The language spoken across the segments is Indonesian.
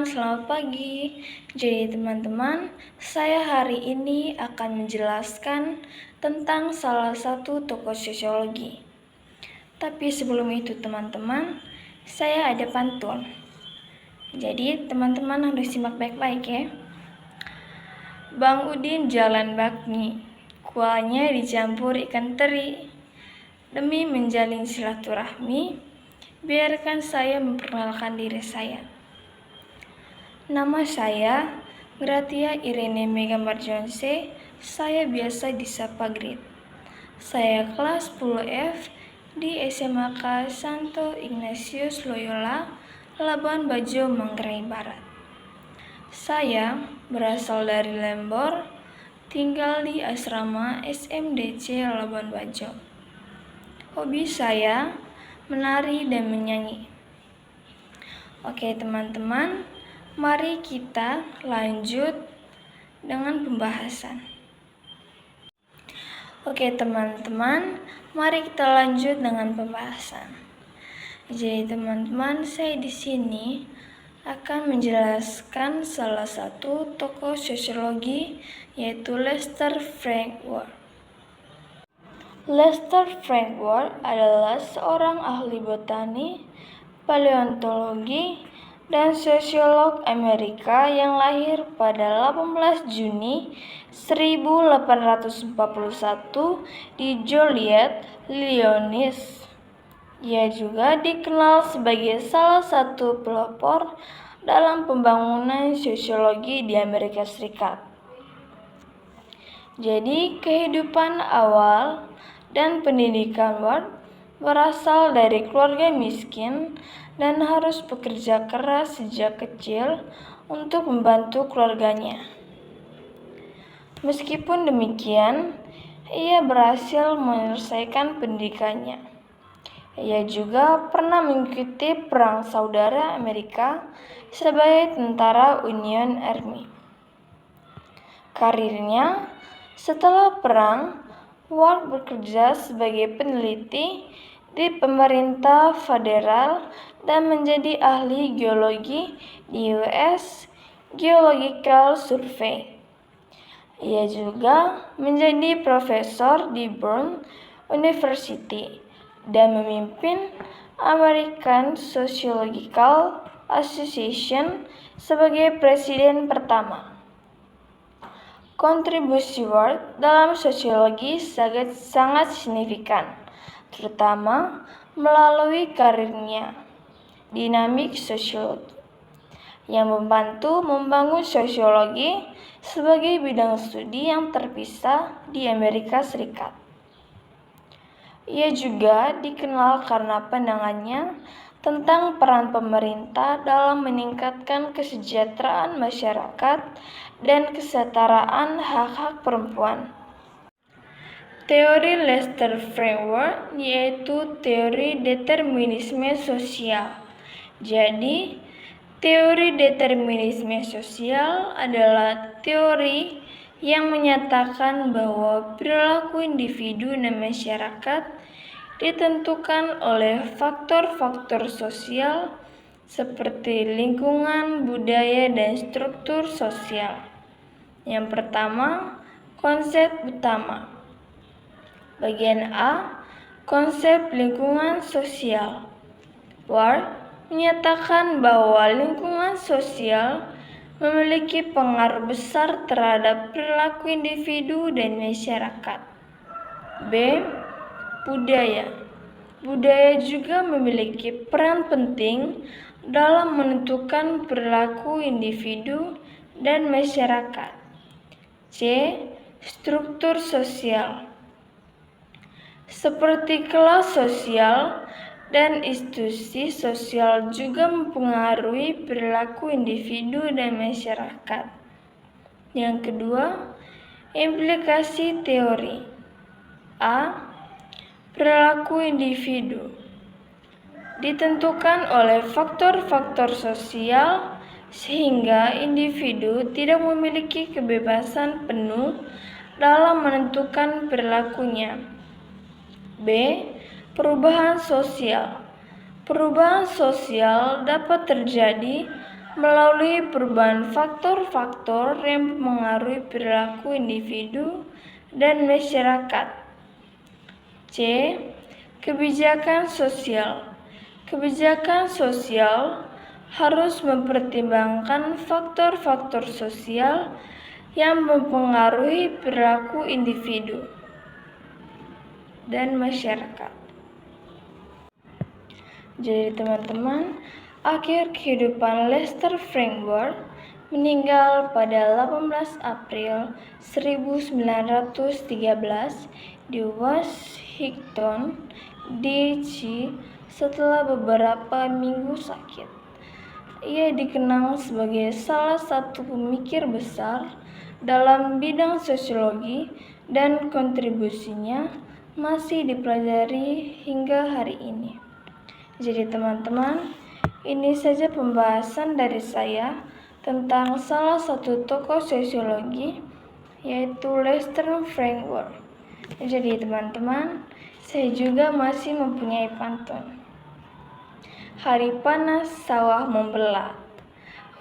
Selamat pagi. Jadi teman-teman, saya hari ini akan menjelaskan tentang salah satu tokoh sosiologi. Tapi sebelum itu teman-teman, saya ada pantun. Jadi teman-teman harus simak baik-baik ya. Bang Udin jalan bakmi, kuahnya dicampur ikan teri. Demi menjalin silaturahmi, biarkan saya memperkenalkan diri saya. Nama saya Gratia Irene Mega Marjonse, saya biasa disapa Grit. Saya kelas 10F di SMAK Santo Ignatius Loyola, Labuan Bajo, Manggarai Barat. Saya berasal dari Lembor, tinggal di asrama SMDC Labuan Bajo. Hobi saya menari dan menyanyi. Oke teman-teman, mari kita lanjut dengan pembahasan. Oke teman-teman, mari kita lanjut dengan pembahasan. Jadi teman-teman, saya di sini akan menjelaskan salah satu tokoh sosiologi, yaitu Lester Frank Ward. Lester Frank Ward adalah seorang ahli botani, paleontologi, dan sosiolog Amerika yang lahir pada 18 Juni 1841 di Joliet, Illinois. Ia juga dikenal sebagai salah satu pelopor dalam pembangunan sosiologi di Amerika Serikat. Jadi, kehidupan awal dan pendidikan Ward berasal dari keluarga miskin dan harus bekerja keras sejak kecil untuk membantu keluarganya. Meskipun demikian, ia berhasil menyelesaikan pendidikannya. Ia juga pernah mengikuti Perang Saudara Amerika sebagai tentara Union Army. Karirnya setelah perang, Ward bekerja sebagai peneliti di pemerintah federal dan menjadi ahli geologi di US Geological Survey. Ia juga menjadi profesor di Brown University dan memimpin American Sociological Association sebagai presiden pertama. Kontribusi Ward dalam sosiologi sangat signifikan, terutama melalui karirnya Dinamik Sosiologi, yang membantu membangun sosiologi sebagai bidang studi yang terpisah di Amerika Serikat. Ia juga dikenal karena pandangannya tentang peran pemerintah dalam meningkatkan kesejahteraan masyarakat dan kesetaraan hak-hak perempuan. Teori Lester Frank Ward yaitu teori determinisme sosial. Jadi, teori determinisme sosial adalah teori yang menyatakan bahwa perilaku individu dan masyarakat ditentukan oleh faktor-faktor sosial seperti lingkungan, budaya, dan struktur sosial. Yang pertama, konsep utama. Bagian A, konsep lingkungan sosial. Ward menyatakan bahwa lingkungan sosial memiliki pengaruh besar terhadap perilaku individu dan masyarakat. B. Budaya. Budaya juga memiliki peran penting dalam menentukan perilaku individu dan masyarakat. C. Struktur sosial. Seperti kelas sosial dan institusi sosial juga mempengaruhi perilaku individu dan masyarakat. Yang kedua, implikasi teori. A. Perilaku individu ditentukan oleh faktor-faktor sosial sehingga individu tidak memiliki kebebasan penuh dalam menentukan perilakunya. B. Perubahan sosial. Perubahan sosial dapat terjadi melalui perubahan faktor-faktor yang mempengaruhi perilaku individu dan masyarakat. C. Kebijakan sosial. Kebijakan sosial harus mempertimbangkan faktor-faktor sosial yang mempengaruhi perilaku individu dan masyarakat. Jadi teman-teman, akhir kehidupan Lester Frank Baur meninggal pada 18 April 1913 di Washington, D.C. setelah beberapa minggu sakit. Ia dikenal sebagai salah satu pemikir besar dalam bidang sosiologi dan kontribusinya masih dipelajari hingga hari ini. Jadi teman-teman, ini saja pembahasan dari saya tentang salah satu tokoh sosiologi, yaitu Lester Frank Baur. Jadi teman-teman, saya juga masih mempunyai pantun. Hari panas sawah membelah,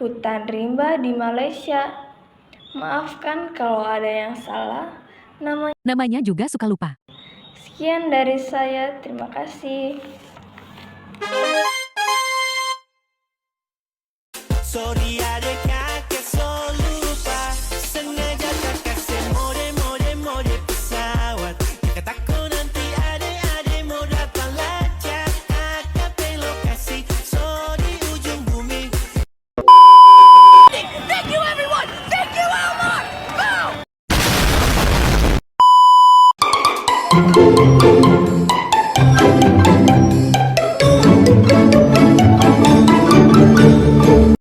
hutan rimba di Malaysia. Maafkan kalau ada yang salah, namanya juga suka lupa. Sekian dari saya, terima kasih. Sorry,